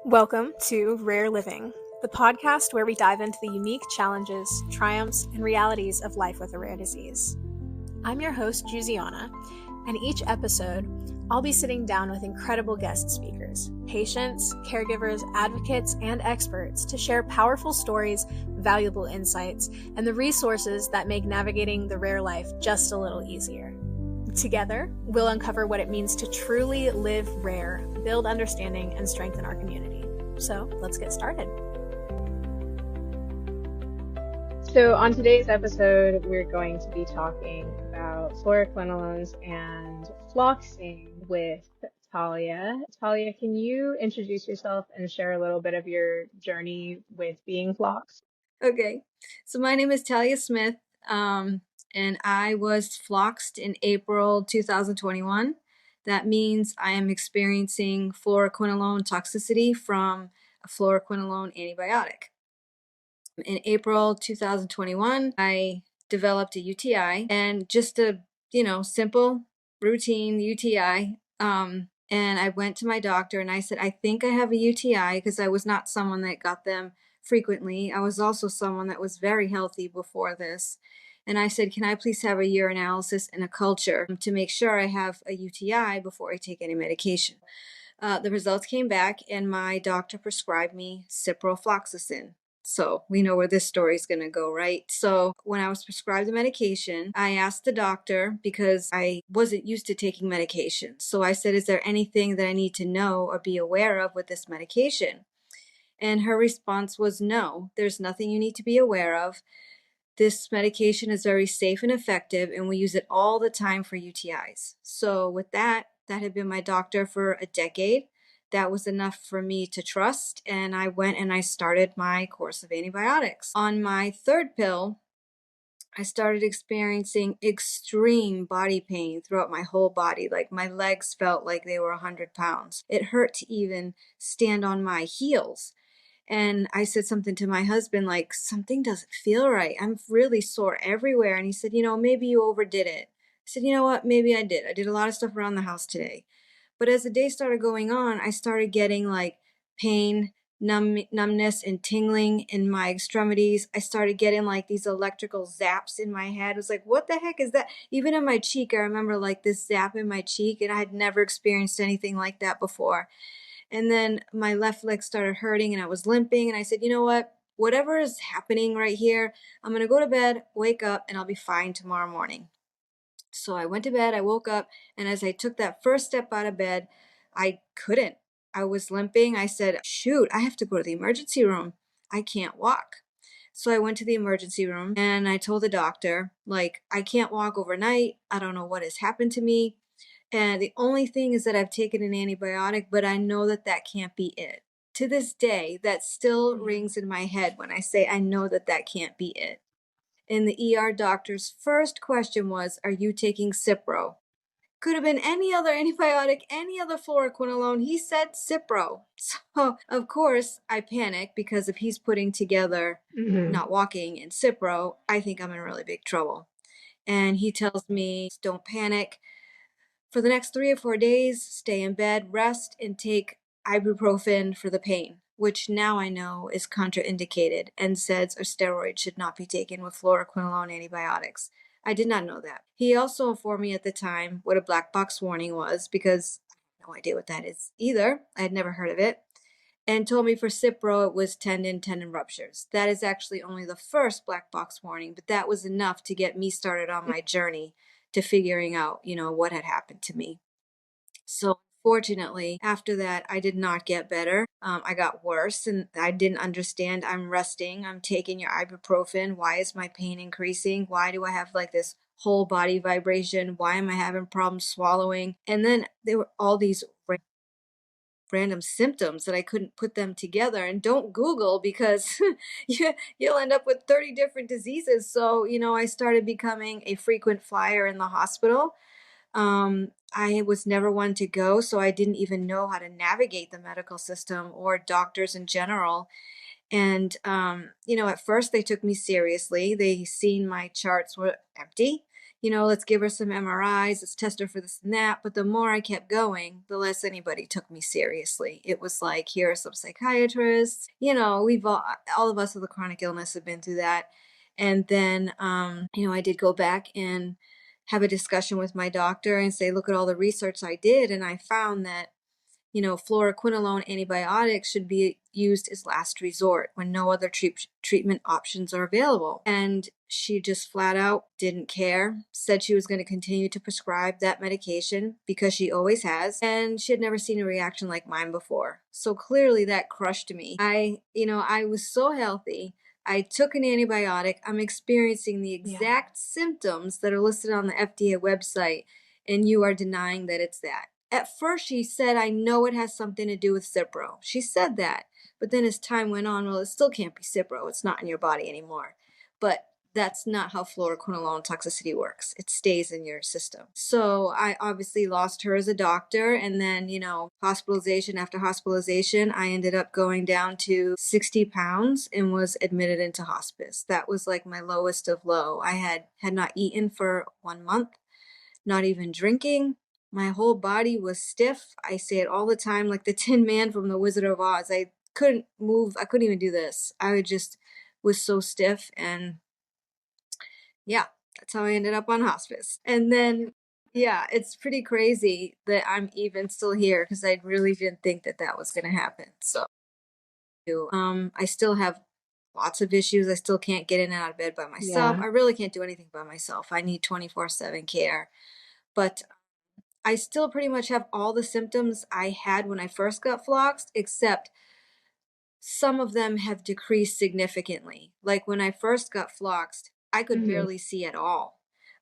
Welcome to Rare Living, the podcast where we dive into the unique challenges, triumphs, and realities of life with a rare disease. I'm your host, Giusiana, and each episode, I'll be sitting down with incredible guest speakers, patients, caregivers, advocates, and experts to share powerful stories, valuable insights, and the resources that make navigating the rare life just a little easier. Together, we'll uncover what it means to truly live rare, build understanding, and strengthen our community. So let's get started. So on today's episode, we're going to be talking about fluoroquinolones and floxxing with Talia. Talia, can you introduce yourself and share a little bit of your journey with being floxed? Okay, so my name is Talia Smith, and I was floxed in April 2021. That means I am experiencing fluoroquinolone toxicity from a fluoroquinolone antibiotic. In April 2021, I developed a UTI, and just a simple routine UTI. And I went to my doctor and I said, I think I have a UTI, because I was not someone that got them frequently. I was also someone that was very healthy before this. And I said, can I please have a urinalysis and a culture to make sure I have a UTI before I take any medication? The results came back and my doctor prescribed me ciprofloxacin. So we know where this story is going to go, right? So when I was prescribed the medication, I asked the doctor, because I wasn't used to taking medication. So I said, is there anything that I need to know or be aware of with this medication? And her response was, no, there's nothing you need to be aware of. This medication is very safe and effective, and we use it all the time for UTIs. So with that had been my doctor for a decade. That was enough for me to trust, and I went and I started my course of antibiotics. On my third pill, I started experiencing extreme body pain throughout my whole body. Like, my legs felt like they were 100 pounds. It hurt to even stand on my heels. And I said something to my husband, like, something doesn't feel right. I'm really sore everywhere. And he said, maybe you overdid it. I said, you know what? Maybe I did. I did a lot of stuff around the house today. But as the day started going on, I started getting like pain, numbness, and tingling in my extremities. I started getting like these electrical zaps in my head. It was like, what the heck is that? Even in my cheek, I remember like this zap in my cheek, and I had never experienced anything like that before. And then my left leg started hurting and I was limping. And I said, you know what? Whatever is happening right here, I'm going to go to bed, wake up, and I'll be fine tomorrow morning. So I went to bed, I woke up, and as I took that first step out of bed, I couldn't. I was limping. I said, shoot, I have to go to the emergency room. I can't walk. So I went to the emergency room and I told the doctor, like, I can't walk overnight. I don't know what has happened to me. And the only thing is that I've taken an antibiotic, but I know that that can't be it. To this day, that still rings in my head when I say I know that that can't be it. And the ER doctor's first question was, are you taking Cipro? Could have been any other antibiotic, any other fluoroquinolone. He said Cipro. So, of course, I panic, because if he's putting together not walking and Cipro, I think I'm in really big trouble. And he tells me, don't panic. For the next 3 or 4 days, stay in bed, rest, and take ibuprofen for the pain, which now I know is contraindicated. NSAIDs or steroids should not be taken with fluoroquinolone antibiotics. I did not know that. He also informed me at the time what a black box warning was, because I had no idea what that is either. I had never heard of it. And told me for Cipro it was tendon ruptures. That is actually only the first black box warning, but that was enough to get me started on my journey to figuring out, what had happened to me. So fortunately, after that, I did not get better. I got worse, and I didn't understand. I'm resting. I'm taking your ibuprofen. Why is my pain increasing? Why do I have like this whole body vibration? Why am I having problems swallowing? And then there were all these random symptoms that I couldn't put them together. And don't Google, because you'll end up with 30 different diseases. So, I started becoming a frequent flyer in the hospital. I was never one to go, so I didn't even know how to navigate the medical system or doctors in general. And, at first they took me seriously. They seen my charts were empty. let's give her some MRIs, let's test her for this and that. But the more I kept going, the less anybody took me seriously. It was like, here are some psychiatrists. We've all of us with a chronic illness have been through that. And then, I did go back and have a discussion with my doctor and say, look at all the research I did. And I found that fluoroquinolone antibiotics should be used as last resort when no other treatment options are available. And she just flat out didn't care, said she was going to continue to prescribe that medication because she always has, and she had never seen a reaction like mine before. So clearly that crushed me. I was so healthy. I took an antibiotic. I'm experiencing the exact symptoms that are listed on the FDA website, and you are denying that it's that. At first, she said, I know it has something to do with Cipro. She said that. But then as time went on, well, it still can't be Cipro. It's not in your body anymore. But that's not how fluoroquinolone toxicity works. It stays in your system. So I obviously lost her as a doctor. And then, hospitalization after hospitalization, I ended up going down to 60 pounds and was admitted into hospice. That was like my lowest of low. I had not eaten for 1 month, not even drinking. My whole body was stiff. I say it all the time, like the Tin Man from The Wizard of Oz. I couldn't move. I couldn't even do this. I just was so stiff. And yeah, that's how I ended up on hospice. And then, yeah, it's pretty crazy that I'm even still here because I really didn't think that that was going to happen. So, I still have lots of issues. I still can't get in and out of bed by myself. I really can't do anything by myself. I need 24/7 care. But I still pretty much have all the symptoms I had when I first got floxed, except some of them have decreased significantly. Like when I first got floxed, I could barely see at all.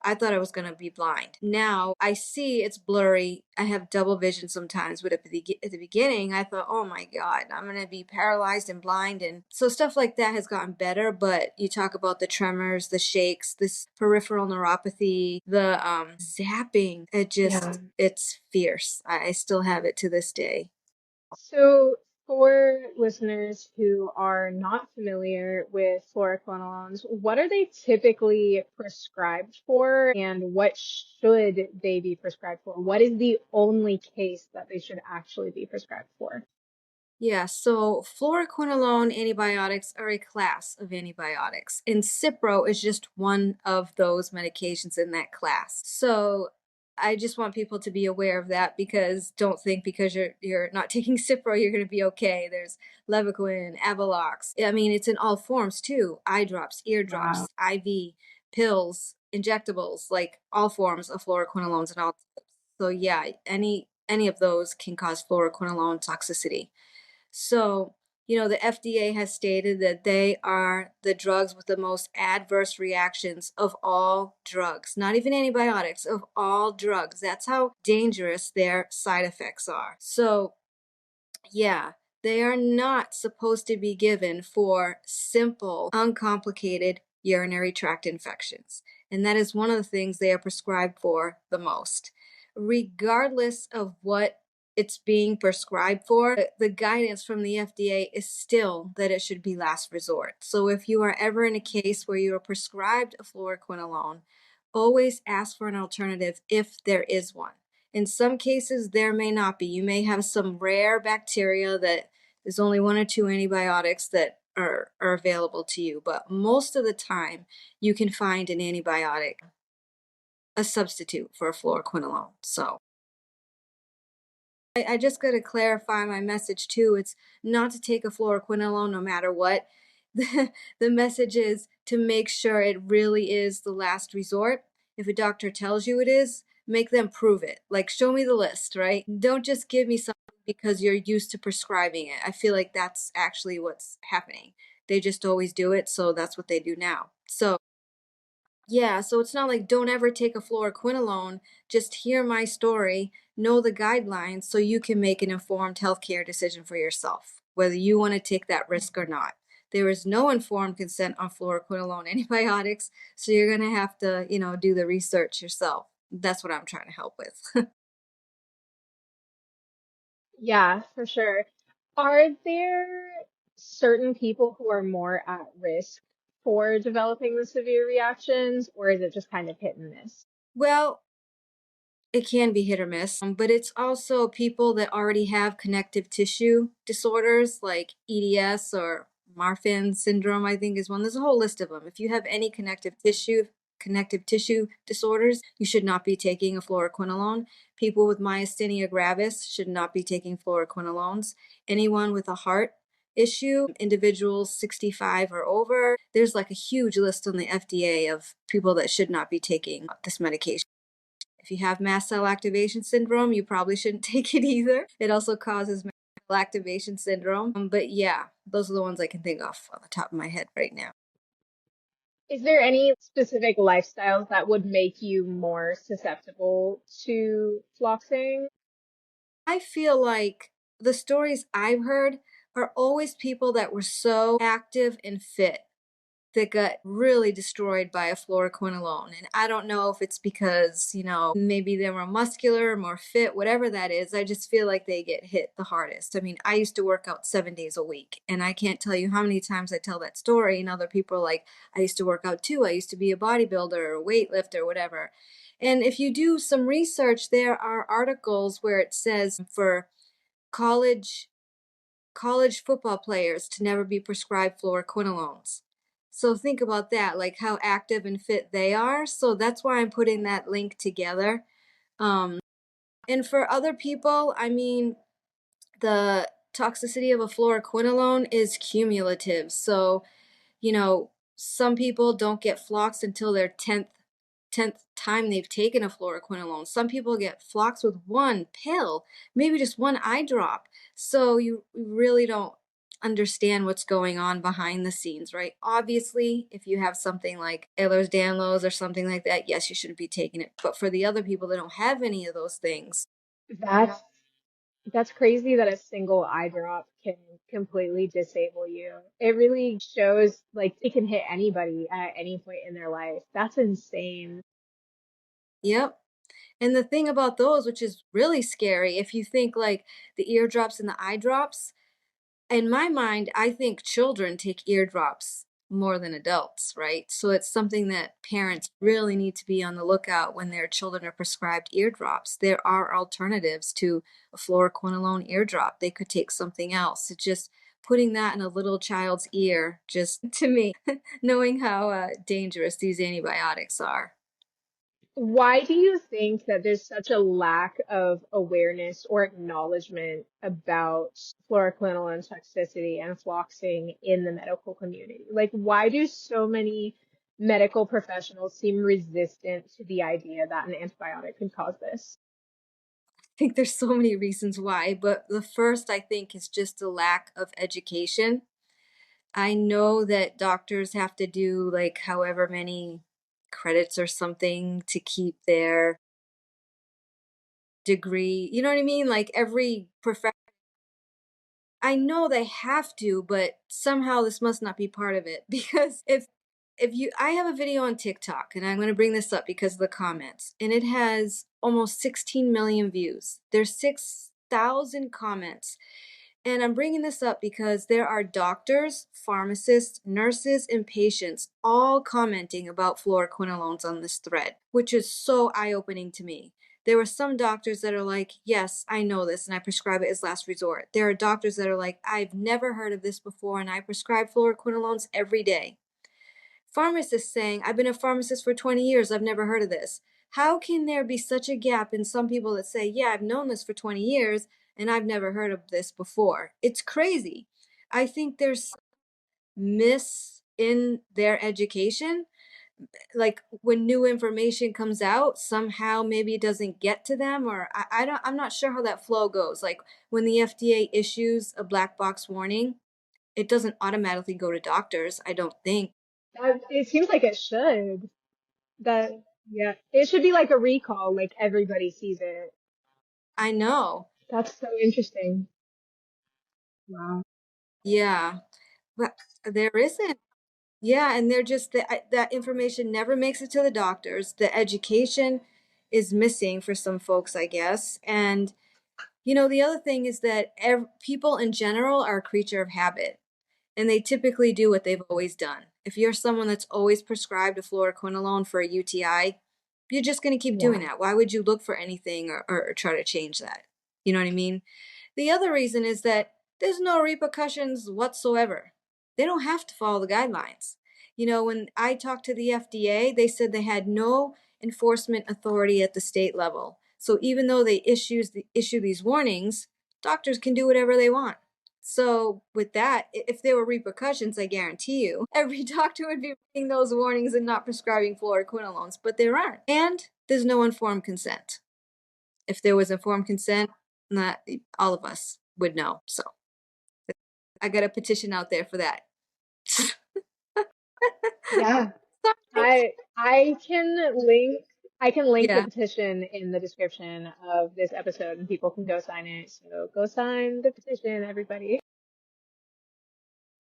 I thought I was going to be blind. Now I see it's blurry. I have double vision sometimes, but at the beginning, I thought, oh my God, I'm going to be paralyzed and blind. And so stuff like that has gotten better. But you talk about the tremors, the shakes, this peripheral neuropathy, the zapping. It's fierce. I still have it to this day. So, for listeners who are not familiar with fluoroquinolones, what are they typically prescribed for, and what should they be prescribed for? What is the only case that they should actually be prescribed for? Yeah, so fluoroquinolone antibiotics are a class of antibiotics, and Cipro is just one of those medications in that class. So I just want people to be aware of that, because don't think because you're not taking Cipro you're going to be okay. There's Levaquin, Avelox. I mean, it's in all forms too: eye drops, eardrops, IV, pills, injectables, like all forms of fluoroquinolones and all. So yeah, any of those can cause fluoroquinolone toxicity. So, the FDA has stated that they are the drugs with the most adverse reactions of all drugs, not even antibiotics, of all drugs. That's how dangerous their side effects are. So, yeah, they are not supposed to be given for simple, uncomplicated urinary tract infections. And that is one of the things they are prescribed for the most. Regardless of what it's being prescribed for, the guidance from the FDA is still that it should be last resort. So if you are ever in a case where you are prescribed a fluoroquinolone, always ask for an alternative if there is one. In some cases, there may not be. You may have some rare bacteria that there's only one or two antibiotics that are available to you, but most of the time, you can find an antibiotic, a substitute for a fluoroquinolone. So I just got to clarify my message too. It's not to take a fluoroquinolone no matter what. The message is to make sure it really is the last resort. If a doctor tells you it is, make them prove it. Like, show me the list, right? Don't just give me something because you're used to prescribing it. I feel like that's actually what's happening. They just always do it, so that's what they do now. So yeah, so it's not like don't ever take a fluoroquinolone. Just hear my story, know the guidelines so you can make an informed healthcare decision for yourself, whether you want to take that risk or not. There is no informed consent on fluoroquinolone antibiotics, so you're going to have to, do the research yourself. That's what I'm trying to help with. Yeah, for sure. Are there certain people who are more at risk for developing the severe reactions, or is it just kind of hit and miss? Well, it can be hit or miss, but it's also people that already have connective tissue disorders like EDS or Marfan syndrome, I think is one. There's a whole list of them. If you have any connective tissue disorders, you should not be taking a fluoroquinolone. People with myasthenia gravis should not be taking fluoroquinolones. Anyone with a heart issue, individuals 65 or over, there's like a huge list on the FDA of people that should not be taking this medication. If you have mast cell activation syndrome, you probably shouldn't take it either. It also causes mast cell activation syndrome. But yeah, those are the ones I can think of on the top of my head right now. Is there any specific lifestyles that would make you more susceptible to floxing? I feel like the stories I've heard are always people that were so active and fit that got really destroyed by a fluoroquinolone. And I don't know if it's because, maybe they were muscular, more fit, whatever that is. I just feel like they get hit the hardest. I mean, I used to work out 7 days a week, and I can't tell you how many times I tell that story, and other people are like, I used to work out too. I used to be a bodybuilder or a weightlifter, whatever. And if you do some research, there are articles where it says for college college football players to never be prescribed fluoroquinolones. So think about that, like how active and fit they are. So that's why I'm putting that link together. Um, and for other people, I mean, the toxicity of a fluoroquinolone is cumulative. So some people don't get floxed until their 10th time they've taken a fluoroquinolone. Some people get floxed with one pill, maybe just one eye drop. So you really don't understand what's going on behind the scenes, right? Obviously, if you have something like Ehlers-Danlos or something like that, yes, you shouldn't be taking it. But for the other people that don't have any of those things, That's that's crazy that a single eye drop can completely disable you. It really shows like it can hit anybody at any point in their life. That's insane. yep. And the thing about those, which is really scary, if you think like the eardrops and the eye drops, in my mind, I think children take eardrops more than adults, right? So it's something that parents really need to be on the lookout when their children are prescribed eardrops. There are alternatives to a fluoroquinolone eardrop. They could take something else. It's just putting that in a little child's ear, just to me, knowing how dangerous these antibiotics are. Why do you think that there's such a lack of awareness or acknowledgement about fluoroquinolone toxicity and floxing in the medical community? Like, why do so many medical professionals seem resistant to the idea that an antibiotic could cause this? Think there's so many reasons why, but the first I think is just a lack of education. I know that doctors have to do like however many credits or something to keep their degree. You know what I mean? Like every profession, I know they have to, but somehow this must not be part of it because I have a video on TikTok and I'm going to bring this up because of the comments and it has almost 16 million views. There's 6,000 comments. And I'm bringing this up because there are doctors, pharmacists, nurses, and patients all commenting about fluoroquinolones on this thread, which is so eye-opening to me. There are some doctors that are like, yes, I know this and I prescribe it as last resort. There are doctors that are like, I've never heard of this before and I prescribe fluoroquinolones every day. Pharmacists saying, I've been a pharmacist for 20 years, I've never heard of this. How can there be such a gap in some people that say, yeah, I've known this for 20 years and I've never heard of this before? It's crazy. I think there's miss in their education. Like when new information comes out, somehow maybe it doesn't get to them, or I'm not sure how that flow goes. Like when the FDA issues a black box warning, it doesn't automatically go to doctors, I don't think. It seems like it should. That, yeah, it should be like a recall, like everybody sees it. I know. That's so interesting. Wow. Yeah, but there isn't. Yeah, and they're just that information never makes it to the doctors. The education is missing for some folks, I guess. And the other thing is that people in general are a creature of habit, and they typically do what they've always done. If you're someone that's always prescribed a fluoroquinolone for a UTI, you're just going to keep doing that. Why would you look for anything or try to change that? You know what I mean? The other reason is that there's no repercussions whatsoever. They don't have to follow the guidelines. You know, when I talked to the FDA, they said they had no enforcement authority at the state level. So even though they issue these warnings, doctors can do whatever they want. So with that, if there were repercussions, I guarantee you, every doctor would be reading those warnings and not prescribing fluoroquinolones, but there aren't. And there's no informed consent. If there was informed consent, not all of us would know. So I got a petition out there for that. Yeah, I can link the Yeah. petition in the description of this episode and people can go sign it. So go sign the petition, everybody.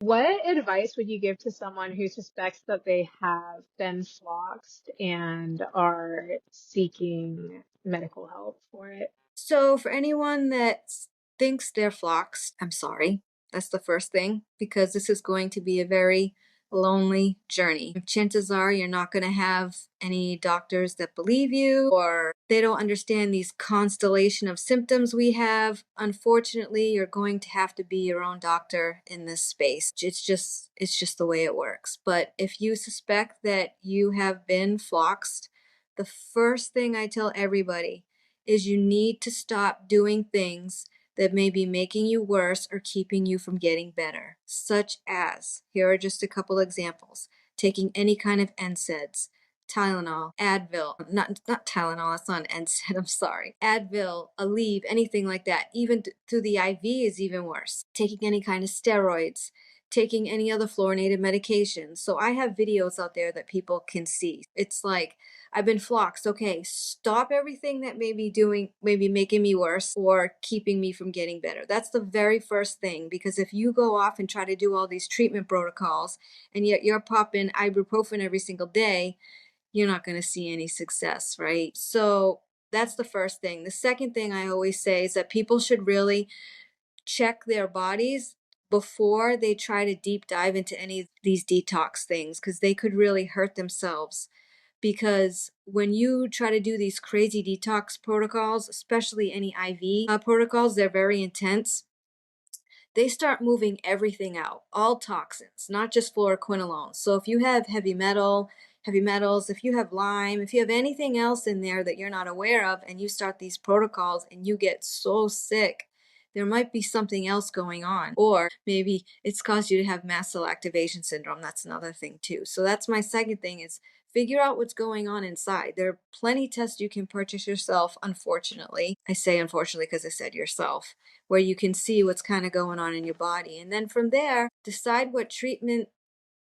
What advice would you give to someone who suspects that they have been floxed and are seeking medical help for it? So for anyone that thinks they're floxed, I'm sorry. That's the first thing, because this is going to be a very lonely journey. Chances are you're not going to have any doctors that believe you, or they don't understand these constellation of symptoms we have. Unfortunately, you're going to have to be your own doctor in this space. It's just the way it works. But if you suspect that you have been floxed, the first thing I tell everybody is you need to stop doing things that may be making you worse or keeping you from getting better, such as, here are just a couple examples, taking any kind of NSAIDs, Tylenol, Advil, not Tylenol, that's not an NSAID, I'm sorry, Advil, Aleve, anything like that, even through the IV is even worse, taking any kind of steroids, taking any other fluorinated medications. So I have videos out there that people can see. It's like, I've been floxed. Okay, stop everything that may be making me worse or keeping me from getting better. That's the very first thing, because if you go off and try to do all these treatment protocols and yet you're popping ibuprofen every single day, you're not going to see any success, right? So that's the first thing. The second thing I always say is that people should really check their bodies before they try to deep dive into any of these detox things, because they could really hurt themselves. Because when you try to do these crazy detox protocols, especially any IV protocols, they're very intense. They start moving everything out, all toxins, not just fluoroquinolone. So if you have heavy metals, if you have Lyme, if you have anything else in there that you're not aware of, and you start these protocols and you get so sick, there might be something else going on. Or maybe it's caused you to have mast cell activation syndrome. That's another thing too. So that's my second thing, is figure out what's going on inside. There are plenty of tests you can purchase yourself, unfortunately. I say unfortunately because I said yourself, where you can see what's kind of going on in your body. And then from there, decide what treatment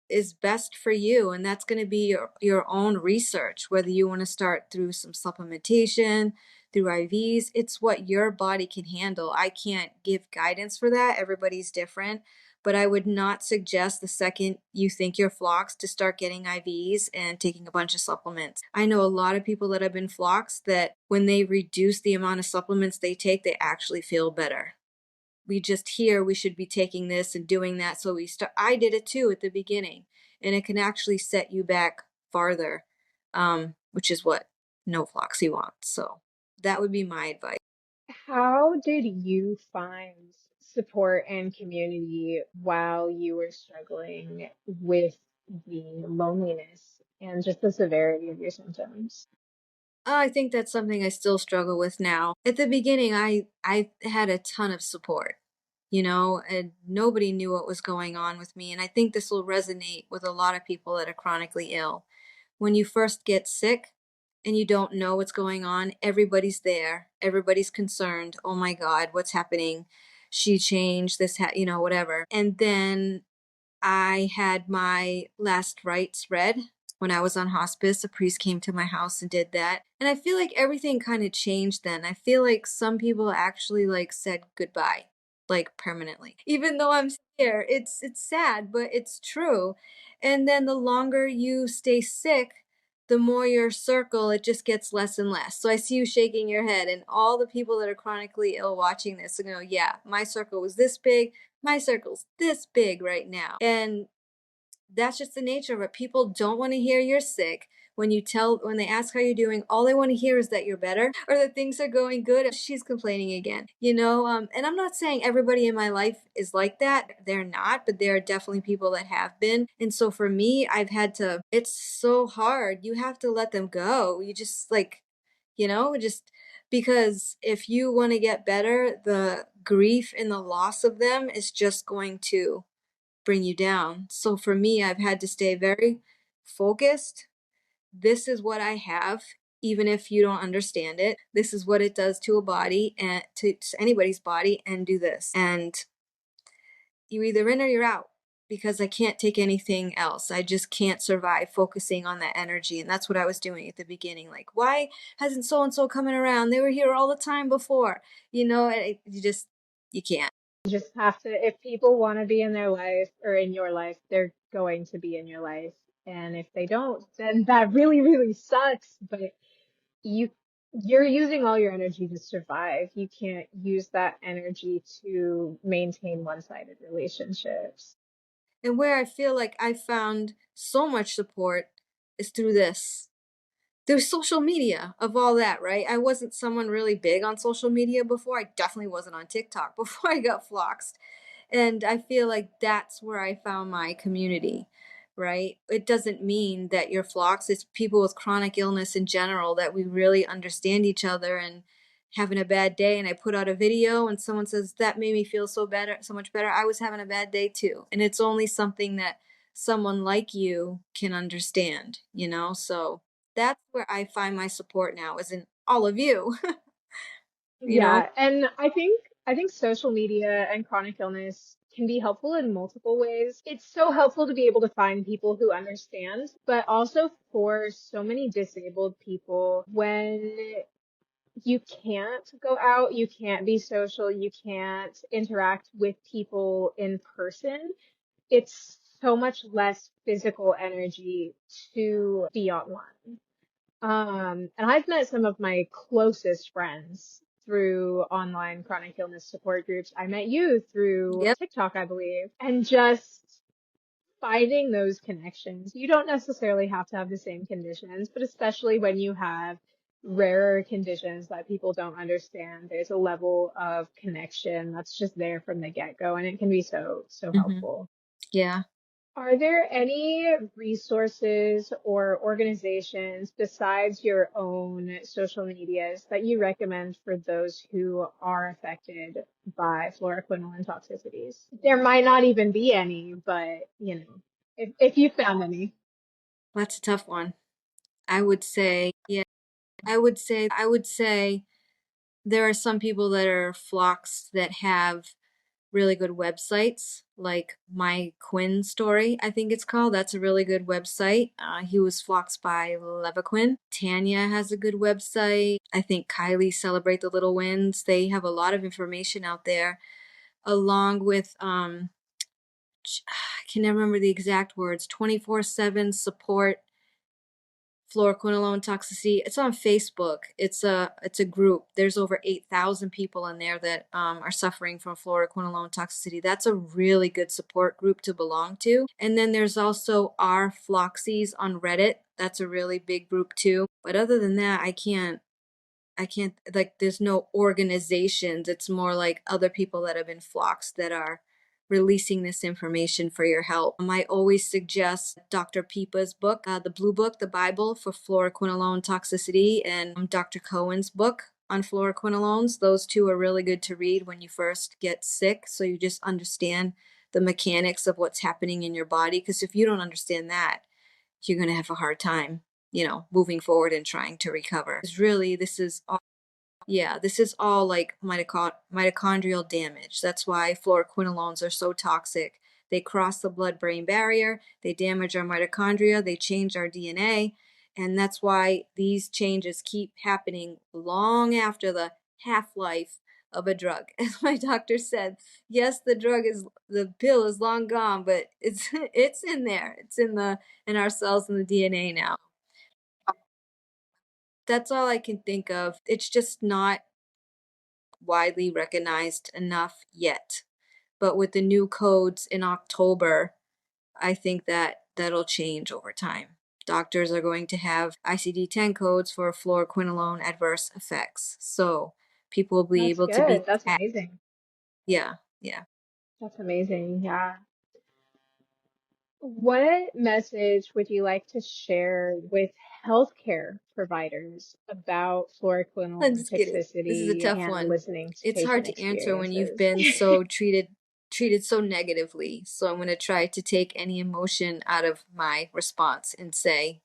is best for you. And that's going to be your own research, whether you want to start through some supplementation, through IVs. It's what your body can handle. I can't give guidance for that. Everybody's different. But I would not suggest the second you think you're floxed to start getting IVs and taking a bunch of supplements. I know a lot of people that have been floxed that when they reduce the amount of supplements they take, they actually feel better. We just hear we should be taking this and doing that. So I did it too at the beginning, and it can actually set you back farther, which is what no floxy wants. So that would be my advice. How did you find support and community while you were struggling with the loneliness and just the severity of your symptoms? I think that's something I still struggle with now. At the beginning, I had a ton of support, and nobody knew what was going on with me. And I think this will resonate with a lot of people that are chronically ill. When you first get sick and you don't know what's going on, everybody's there. Everybody's concerned. Oh my God, what's happening? She changed this, whatever. And then I had my last rites read when I was on hospice. A priest came to my house and did that. And I feel like everything kind of changed then. I feel like some people actually said goodbye, permanently. Even though I'm here, it's sad, but it's true. And then the longer you stay sick, the more your circle, it just gets less and less. So I see you shaking your head, and all the people that are chronically ill watching this are going to go, yeah, my circle was this big. My circle's this big right now. And that's just the nature of it. People don't want to hear you're sick. When they ask how you're doing, all they want to hear is that you're better or that things are going good. She's complaining again, and I'm not saying everybody in my life is like that. They're not, but there are definitely people that have been. And so for me, it's so hard. You have to let them go. You just just because if you want to get better, the grief and the loss of them is just going to bring you down. So for me, I've had to stay very focused. This is what I have, even if you don't understand it. This is what it does to a body and to anybody's body, and do this. And you're either in or you're out, because I can't take anything else. I just can't survive focusing on that energy. And that's what I was doing at the beginning. Like, why hasn't so and so coming around? They were here all the time before. You can't. You just have to, if people want to be in their life or in your life, they're going to be in your life. And if they don't, then that really, really sucks. But you you're using all your energy to survive. You can't use that energy to maintain one-sided relationships. And where I feel like I found so much support is through this. There's social media of all that, right? I wasn't someone really big on social media before. I definitely wasn't on TikTok before I got floxed. And I feel like that's where I found my community, right? It doesn't mean that you're floxed. It's people with chronic illness in general that we really understand each other. And having a bad day, and I put out a video and someone says that made me feel so much better. I was having a bad day too. And it's only something that someone like you can understand, So that's where I find my support now, is in all of you. you know Yeah, and I think social media and chronic illness can be helpful in multiple ways. It's so helpful to be able to find people who understand, but also for so many disabled people, when you can't go out, you can't be social, you can't interact with people in person, it's so much less physical energy to be online. And I've met some of my closest friends through online chronic illness support groups. I met you through yep. TikTok, I believe, and just finding those connections. You don't necessarily have to have the same conditions, but especially when you have rarer conditions that people don't understand, there's a level of connection that's just there from the get-go, and it can be so, so hmm helpful. yeah. Are there any resources or organizations besides your own social medias that you recommend for those who are affected by fluoroquinolone toxicities? There might not even be any, but if you found any. That's a tough one. I would say, yeah, I would say there are some people that are flocks that have really good websites, like My Quinn Story, I think it's called. That's a really good website. He was floxed by Levaquin. Tanya has a good website. I think Kylie Celebrate the Little Wins. They have a lot of information out there, along with I can never remember the exact words. 24/7 support fluoroquinolone toxicity. It's on Facebook. It's a group. There's over 8,000 people in there that are suffering from fluoroquinolone toxicity. That's a really good support group to belong to. And then there's also our Floxies on Reddit. That's a really big group too. But other than that, I can't, like, there's no organizations. It's more like other people that have been floxed that are releasing this information for your help. I always suggest Dr. Pipa's book, the Blue Book, the Bible for fluoroquinolone toxicity, and Dr. Cohen's book on fluoroquinolones. Those two are really good to read when you first get sick, so you just understand the mechanics of what's happening in your body. Because if you don't understand that, you're going to have a hard time, moving forward and trying to recover. It's really, this is all like mitochondrial damage. That's why fluoroquinolones are so toxic. They cross the blood-brain barrier, they damage our mitochondria, they change our DNA, and that's why these changes keep happening long after the half-life of a drug. As my doctor said, yes, the pill is long gone, but it's in there. It's in our cells and the DNA now. That's all I can think of. It's just not widely recognized enough yet. But with the new codes in October, I think that that'll change over time. Doctors are going to have ICD-10 codes for fluoroquinolone adverse effects. So people will be That's able to be good. That's tagged. amazing. Yeah, yeah. That's amazing. Yeah. What message would you like to share with healthcare providers about I'm fluoroquinolone just kidding. This is a toxicity tough and one. listening to It's hard patient to answer when you've experiences? been so treated so negatively. So I'm going to try to take any emotion out of my response and say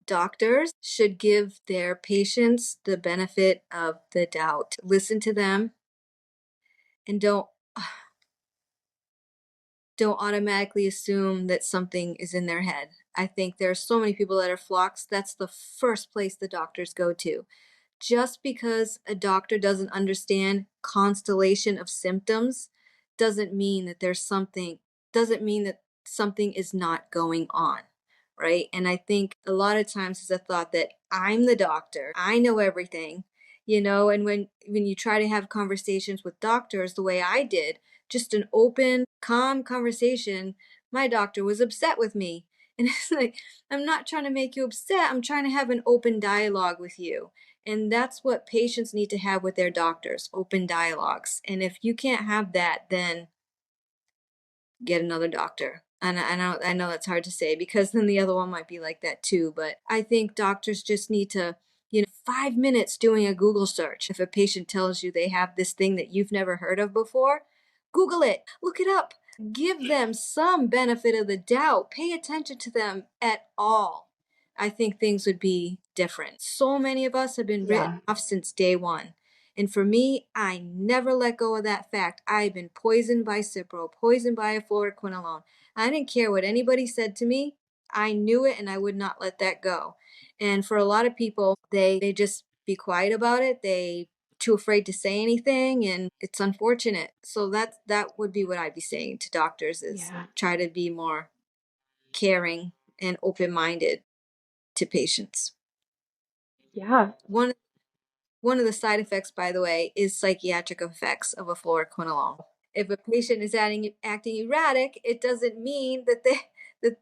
doctors should give their patients the benefit of the doubt. Listen to them and don't automatically assume that something is in their head. I think there are so many people that are floxed. That's the first place the doctors go to. Just because a doctor doesn't understand constellation of symptoms doesn't mean that doesn't mean that something is not going on, right? And I think a lot of times is a thought that I'm the doctor, I know everything, and when you try to have conversations with doctors the way I did, just an open, calm conversation, my doctor was upset with me. And it's like, I'm not trying to make you upset. I'm trying to have an open dialogue with you. And that's what patients need to have with their doctors, open dialogues. And if you can't have that, then get another doctor. And I know that's hard to say because then the other one might be like that too. But I think doctors just need to, 5 minutes doing a Google search. If a patient tells you they have this thing that you've never heard of before, Google it, look it up, give them some benefit of the doubt, pay attention to them at all. I think things would be different. So many of us have been written Yeah. off since day one. And for me, I never let go of that fact. I've been poisoned by Cipro, poisoned by a fluoroquinolone. I didn't care what anybody said to me. I knew it and I would not let that go. And for a lot of people, they just be quiet about it. They too afraid to say anything, and it's unfortunate. So that would be what I'd be saying to doctors is Yeah. try to be more caring and open-minded to patients. Yeah. One of the side effects, by the way, is psychiatric effects of a fluoroquinolone. If a patient is acting erratic, it doesn't mean that that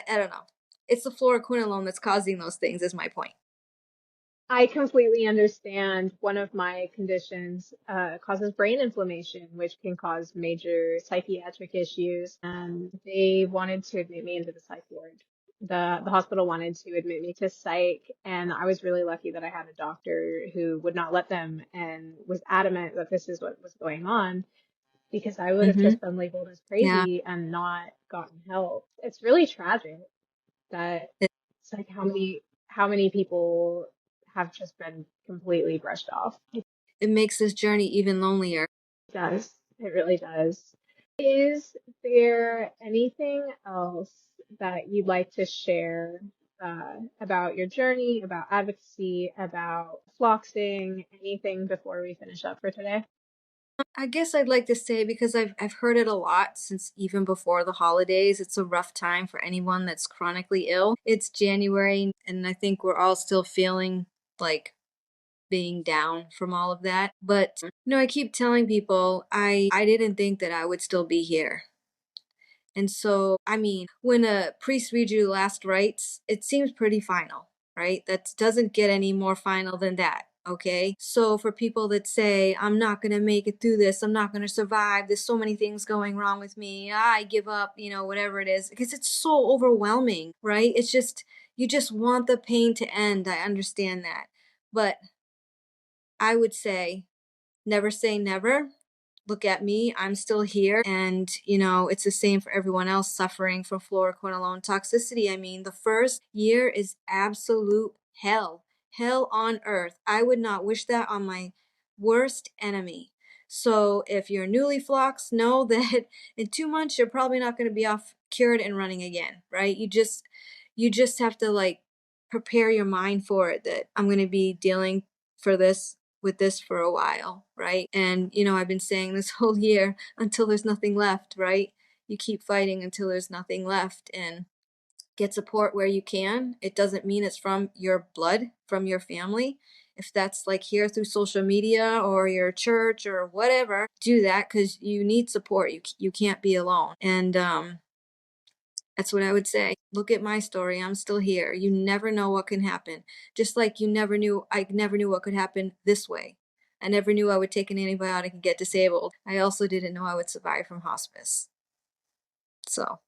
I don't know. It's the fluoroquinolone that's causing those things, is my point. I completely understand. One of my conditions causes brain inflammation, which can cause major psychiatric issues. And they wanted to admit me into the psych ward. The hospital wanted to admit me to psych, and I was really lucky that I had a doctor who would not let them and was adamant that this is what was going on because I would have Mm-hmm. just been labeled as Yeah. crazy and not gotten help. It's really tragic that It, it's like how many people have just been completely brushed off. It it makes this journey even lonelier. does. It really does. Is there anything else that you'd like to share about your journey, about advocacy, about floxing, anything before we finish up for today? I guess I'd like to say, because I've heard it a lot since even before the holidays, it's a rough time for anyone that's chronically ill. It's January, and I think we're all still feeling like being down from all of that. But I keep telling people I didn't think that I would still be here. And so, I mean, when a priest reads you last rites, it seems pretty final, right? That doesn't get any more final than that. Okay. So for people that say, I'm not going to make it through this, I'm not going to survive, there's so many things going wrong with me, I give up, whatever it is, because it's so overwhelming, right? It's just, you just want the pain to end. I understand that. But I would say never. Look at me, I'm still here. And, it's the same for everyone else suffering from fluoroquinolone toxicity. I mean, the first year is absolute hell, hell on earth. I would not wish that on my worst enemy. So if you're newly floxed, know that in 2 months, you're probably not going to be off cured and running again, right? You just have to prepare your mind for it, that I'm going to be dealing for this with this for a while, right? And I've been saying this whole year, until there's nothing left, right? You keep fighting until there's nothing left, and get support where you can. It doesn't mean it's from your blood, from your family. If that's like here through social media or your church or whatever, do that, because you need support. You can't be alone. And that's what I would say. Look at my story. I'm still here. You never know what can happen. Just like I never knew what could happen this way. I never knew I would take an antibiotic and get disabled. I also didn't know I would survive from hospice. So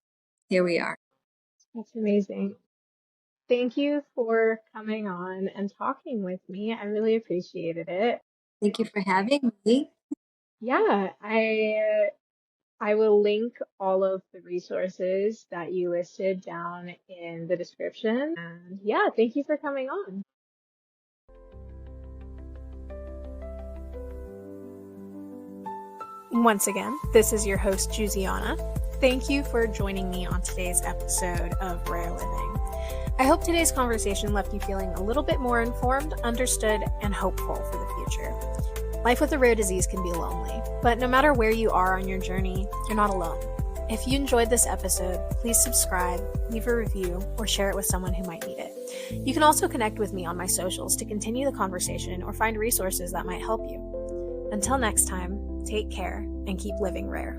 here we are. That's amazing. Thank you for coming on and talking with me. I really appreciated it. Thank you for having me. Yeah, I will link all of the resources that you listed down in the description. And yeah, thank you for coming on. Once again, this is your host, Giusiana. Thank you for joining me on today's episode of Rare Living. I hope today's conversation left you feeling a little bit more informed, understood, and hopeful for the future. Life with a rare disease can be lonely, but no matter where you are on your journey, you're not alone. If you enjoyed this episode, please subscribe, leave a review, or share it with someone who might need it. You can also connect with me on my socials to continue the conversation or find resources that might help you. Until next time, take care and keep living rare.